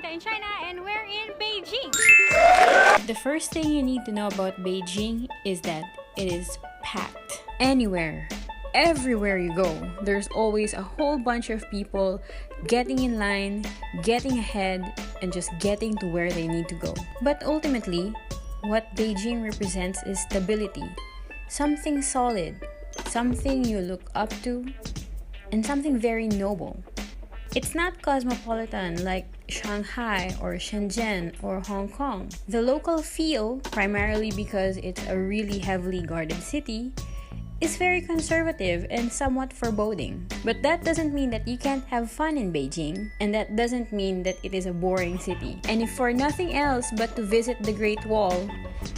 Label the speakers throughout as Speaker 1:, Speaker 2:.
Speaker 1: Tita in China, and we're in Beijing.
Speaker 2: The first thing you need to know about Beijing is that it is packed. Anywhere, everywhere you go, there's always a whole bunch of people getting in line, getting ahead, and just getting to where they need to go. But ultimately, what Beijing represents is stability. Something solid, something you look up to, and something very noble. It's not cosmopolitan like Shanghai or Shenzhen or Hong Kong. The local feel, primarily because it's a really heavily guarded city, is very conservative and somewhat foreboding. But that doesn't mean that you can't have fun in Beijing, and that doesn't mean that it is a boring city. And if for nothing else but to visit the Great Wall,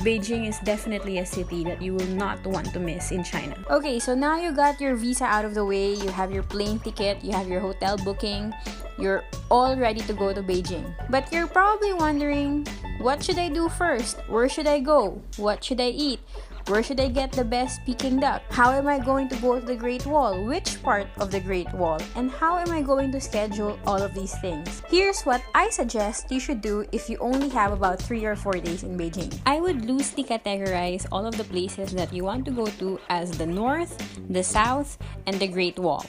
Speaker 2: Beijing is definitely a city that you will not want to miss in China. Okay, so now you got your visa out of the way, you have your plane ticket, you have your hotel booking, you're all ready to go to Beijing. But you're probably wondering, what should I do first? Where should I go? What should I eat? Where should I get the best Peking Duck? How am I going to go to the Great Wall? Which part of the Great Wall? And how am I going to schedule all of these things? Here's what I suggest you should do if you only have about 3 or 4 days in Beijing. I would loosely categorize all of the places that you want to go to as the North, the South, and the Great Wall.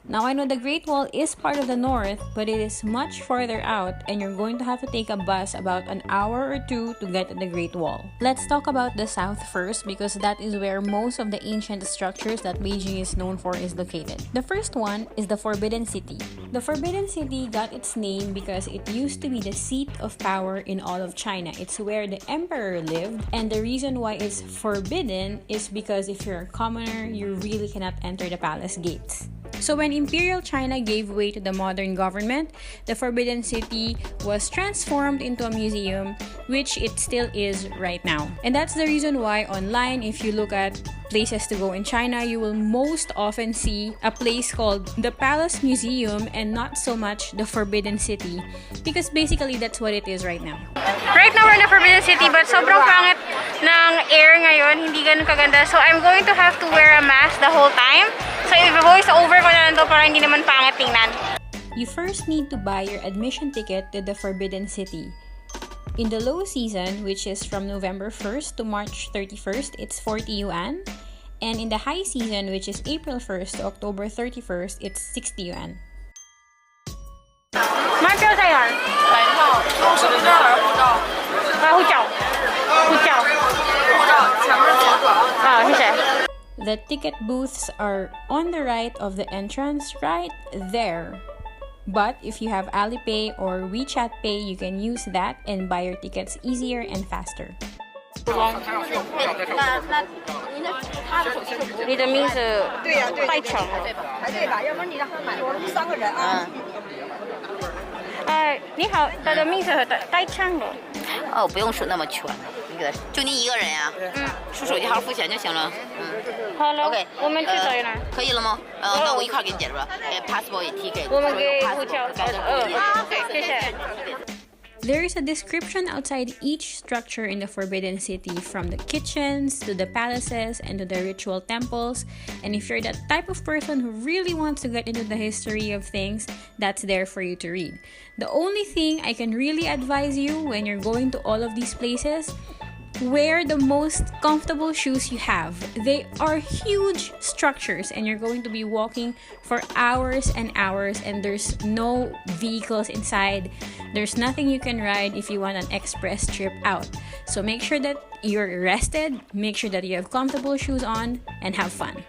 Speaker 2: Now, I know the Great Wall is part of the north, but it is much farther out and you're going to have to take a bus about an hour or 2 to get to the Great Wall. Let's talk about the south first because that is where most of the ancient structures that Beijing is known for is located. The first one is the Forbidden City. The Forbidden City got its name because it used to be the seat of power in all of China. It's where the emperor lived, and the reason why it's forbidden is because if you're a commoner, you really cannot enter the palace gates. So when Imperial China gave way to the modern government, the Forbidden City was transformed into a museum, which it still is right now. And that's the reason why online, if you look at places to go in China, you will most often see a place called the Palace Museum and not so much the Forbidden City, because basically that's what it is right now.
Speaker 1: Right now we're in the Forbidden City, but sobrang pangit ng air ngayon, hindi ganun kaganda. So I'm going to have to wear a mask the whole time. So i-voice over ko na lang to para hindi naman pangit tingnan.
Speaker 2: You first need to buy your admission ticket to the Forbidden City. In the low season, which is from November 1st to March 31st, it's 40 yuan. And in the high season, which is April 1st to October 31st, it's 60 yuan.
Speaker 1: 买票在哪儿？买票是不是这儿？护照。护照。护照。护照，前面左转。啊，谢谢。
Speaker 2: The ticket booths are on the right of the entrance, right there. But if you have Alipay or WeChat Pay, you can use that and buy your tickets easier and faster.
Speaker 1: 你的名字太长了。
Speaker 3: 排队吧，要不然你让他买，我们3个人啊。
Speaker 1: 你好，他的名字太长了。
Speaker 3: 哦，不用说那么全，就您一个人呀？嗯，出手机号付钱就行了。嗯。
Speaker 1: 好了
Speaker 3: OK，
Speaker 1: 我们去找哪？
Speaker 3: 可以了吗？那我一块儿给你解释吧。passport 也提给。
Speaker 1: 我们给护照。谢谢。
Speaker 2: There is a description outside each structure in the Forbidden City, from the kitchens to the palaces and to the ritual temples. And if you're that type of person who really wants to get into the history of things, that's there for you to read. The only thing I can really advise you when you're going to all of these places, wear the most comfortable shoes you have. They are huge structures and you're going to be walking for hours and hours, and there's no vehicles inside. There's nothing you can ride if you want an express trip out. So make sure that you're rested, make sure that you have comfortable shoes on, and have fun.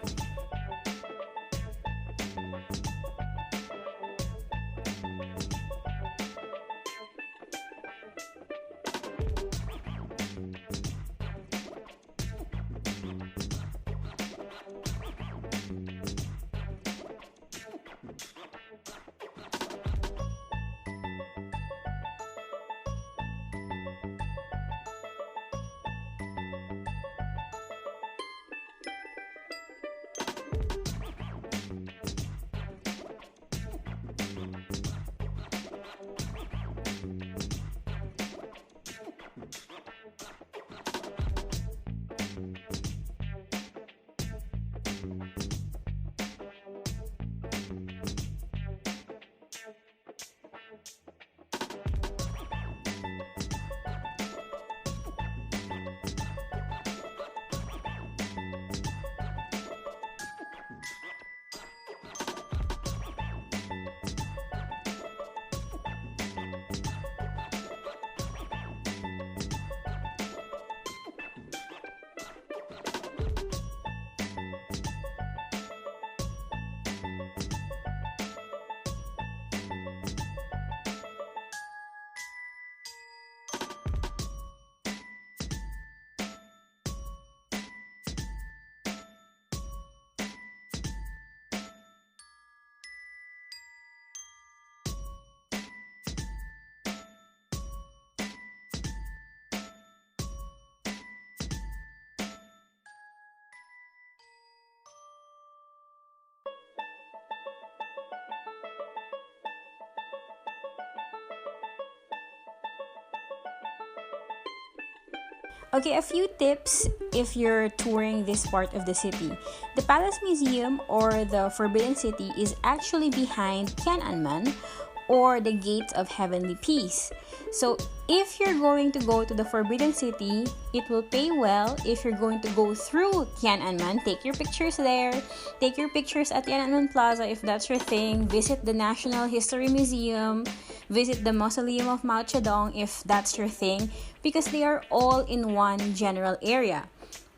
Speaker 2: Okay, a few tips if you're touring this part of the city. The Palace Museum or the Forbidden City is actually behind Tiananmen or the Gates of Heavenly Peace. So if you're going to go to the Forbidden City, it will pay well if you're going to go through Tiananmen. Take your pictures there. Take your pictures at Tiananmen Plaza if that's your thing. Visit the National History Museum. Visit the Mausoleum of Mao Zedong if that's your thing, because they are all in one general area.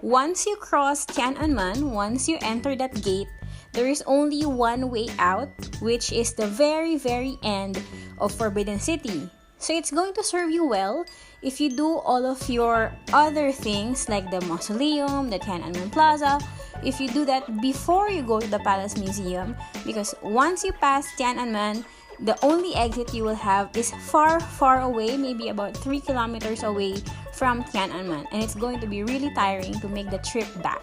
Speaker 2: Once you cross Tiananmen, once you enter that gate, there is only one way out, which is the very, very end of Forbidden City. So it's going to serve you well if you do all of your other things like the mausoleum, the Tiananmen Plaza, if you do that before you go to the Palace Museum, because once you pass Tiananmen, the only exit you will have is far, far away, maybe about 3 kilometers away from Tiananmen, and it's going to be really tiring to make the trip back.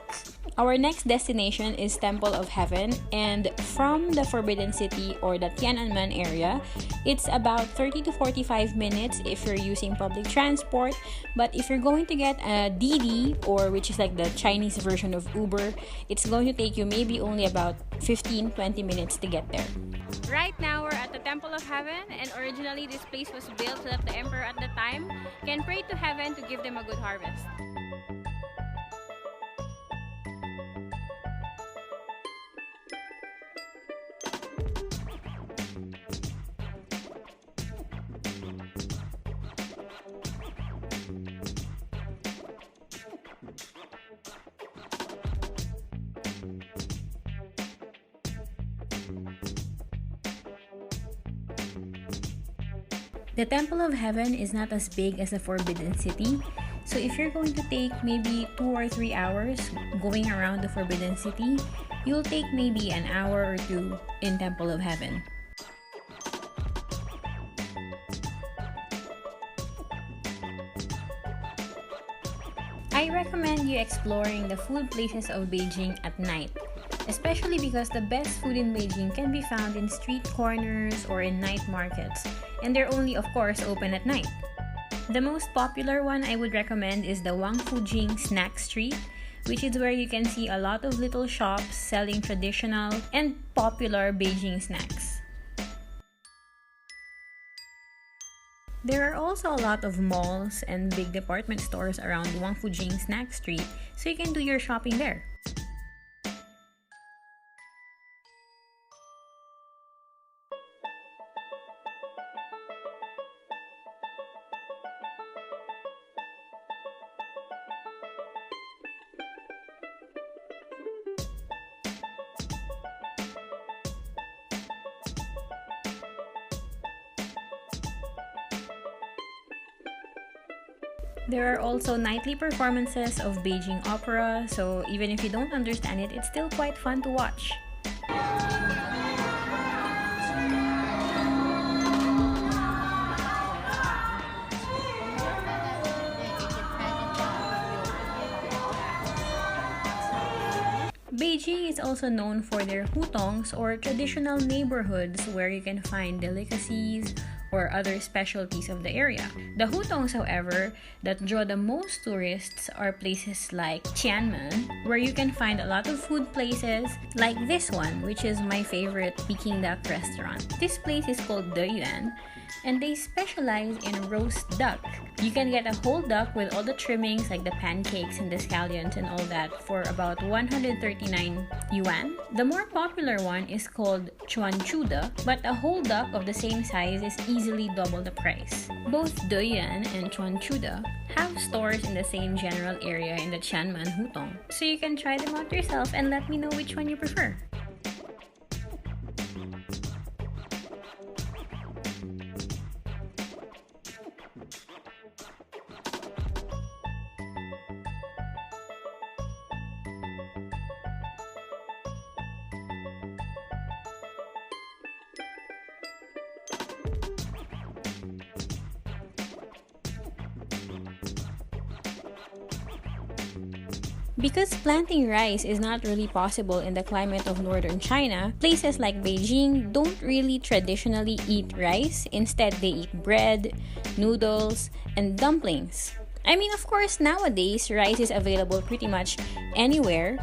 Speaker 2: Our next destination is Temple of Heaven, and from the Forbidden City or the Tiananmen area, it's about 30 to 45 minutes if you're using public transport. But if you're going to get a Didi, or which is like the Chinese version of Uber, it's going to take you maybe only about 15-20 minutes to get there. Right now, we're at the Temple of Heaven, and originally this place was built so that the emperor at the time can pray to heaven to give them a good harvest. The Temple of Heaven is not as big as the Forbidden City, so if you're going to take maybe 2 or 3 hours going around the Forbidden City, you'll take maybe an hour or 2 in Temple of Heaven. I recommend you exploring the food places of Beijing at night, especially because the best food in Beijing can be found in street corners or in night markets, and they're only, of course, open at night. The most popular one I would recommend is the Wangfujing Snack Street, which is where you can see a lot of little shops selling traditional and popular Beijing snacks. There are also a lot of malls and big department stores around Wangfujing Snack Street, so you can do your shopping there. There are also nightly performances of Beijing opera, so even if you don't understand it, it's still quite fun to watch. Beijing is also known for their Hutongs, or traditional neighborhoods where you can find delicacies or other specialties of the area. The Hutongs, however, that draw the most tourists are places like Tiananmen, where you can find a lot of food places like this one, which is my favorite Peking Duck restaurant. This place is called Deyuan, and they specialize in roast duck. You can get a whole duck with all the trimmings like the pancakes and the scallions and all that for about 139 yuan. The more popular one is called chuanchuda, but a whole duck of the same size is easily double the price. Both Deyuan and chuanchuda have stores in the same general area in the Tiananmen Hutong, so you can try them out yourself and let me know which one you prefer. Because planting rice is not really possible in the climate of northern China, places like Beijing don't really traditionally eat rice. Instead, they eat bread, noodles, and dumplings. I mean, of course, nowadays, rice is available pretty much anywhere,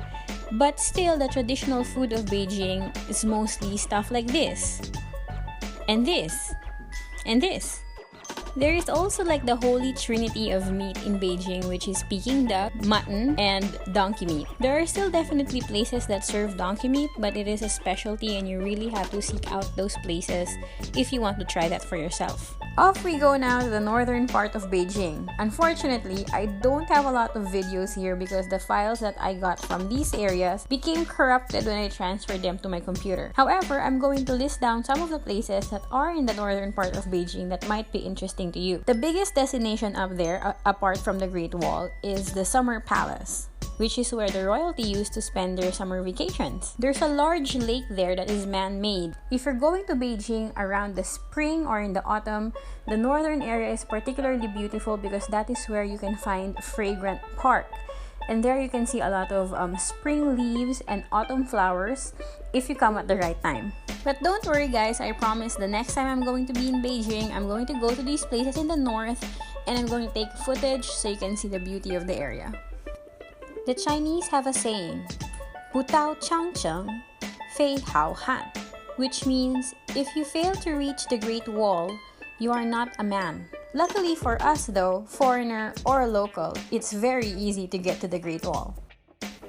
Speaker 2: but still, the traditional food of Beijing is mostly stuff like this, and this, and this. There is also like the holy trinity of meat in Beijing, which is Peking duck, mutton, and donkey meat. There are still definitely places that serve donkey meat, but it is a specialty and you really have to seek out those places if you want to try that for yourself. Off we go now to the northern part of Beijing. Unfortunately, I don't have a lot of videos here because the files that I got from these areas became corrupted when I transferred them to my computer. However, I'm going to list down some of the places that are in the northern part of Beijing that might be interesting to you. The biggest destination up there, apart from the Great Wall, is the Summer Palace, which is where the royalty used to spend their summer vacations. There's a large lake there that is man-made. If you're going to Beijing around the spring or in the autumn, the northern area is particularly beautiful because that is where you can find Fragrant Park. And there you can see a lot of spring leaves and autumn flowers if you come at the right time. But don't worry guys, I promise the next time I'm going to be in Beijing, I'm going to go to these places in the north and I'm going to take footage so you can see the beauty of the area. The Chinese have a saying, 不到长城，非好汉, which means if you fail to reach the Great Wall, you are not a man. Luckily for us though, foreigner or local, it's very easy to get to the Great Wall.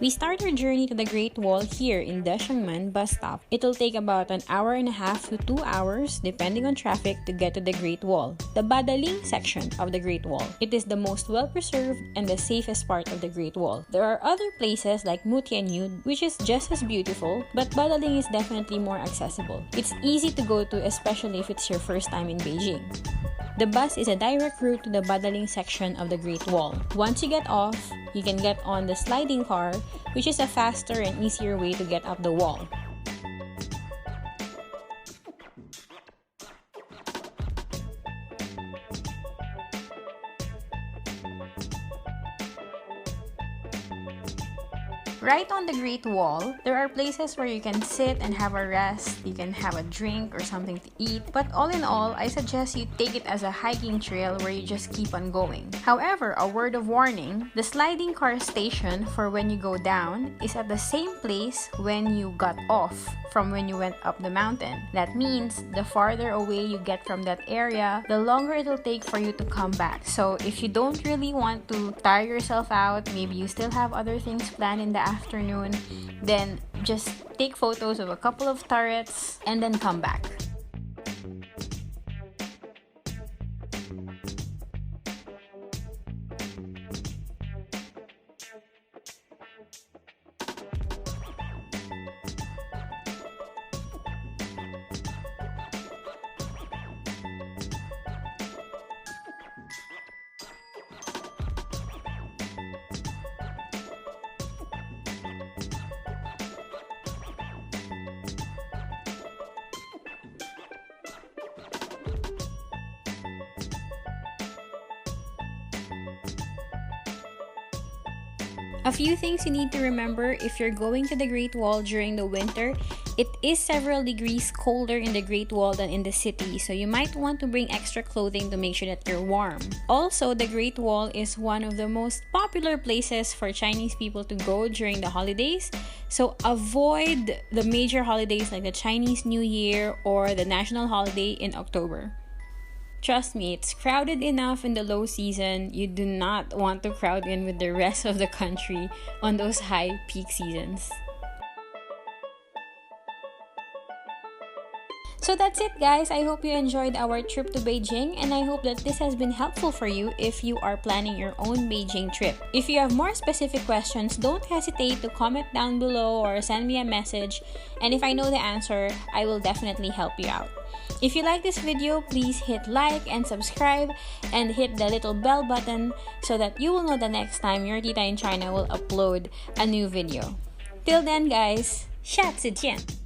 Speaker 2: We start our journey to the Great Wall here in Tiananmen bus stop. It'll take about an hour and a half to 2 hours depending on traffic to get to the Great Wall, the Badaling section of the Great Wall. It is the most well-preserved and the safest part of the Great Wall. There are other places like Mutianyu, which is just as beautiful, but Badaling is definitely more accessible. It's easy to go to, especially if it's your first time in Beijing. The bus is a direct route to the Badaling section of the Great Wall. Once you get off, you can get on the sliding car, which is a faster and easier way to get up the wall. Right on the Great Wall, there are places where you can sit and have a rest, you can have a drink or something to eat, but all in all, I suggest you take it as a hiking trail where you just keep on going. However, a word of warning, the sliding car station for when you go down is at the same place when you got off from when you went up the mountain. That means the farther away you get from that area, the longer it'll take for you to come back. So if you don't really want to tire yourself out, maybe you still have other things planned in the afternoon, then just take photos of a couple of turrets and then come back. A few things you need to remember if you're going to the Great Wall during the winter. It is several degrees colder in the Great Wall than in the city, so you might want to bring extra clothing to make sure that you're warm. Also, the Great Wall is one of the most popular places for Chinese people to go during the holidays, so avoid the major holidays like the Chinese New Year or the national holiday in October. Trust me, it's crowded enough in the low season. You do not want to crowd in with the rest of the country on those high peak seasons. So that's it guys, I hope you enjoyed our trip to Beijing and I hope that this has been helpful for you if you are planning your own Beijing trip. If you have more specific questions, don't hesitate to comment down below or send me a message, and if I know the answer, I will definitely help you out. If you like this video, please hit like and subscribe and hit the little bell button so that you will know the next time your Tita in China will upload a new video. Till then guys, 下次见!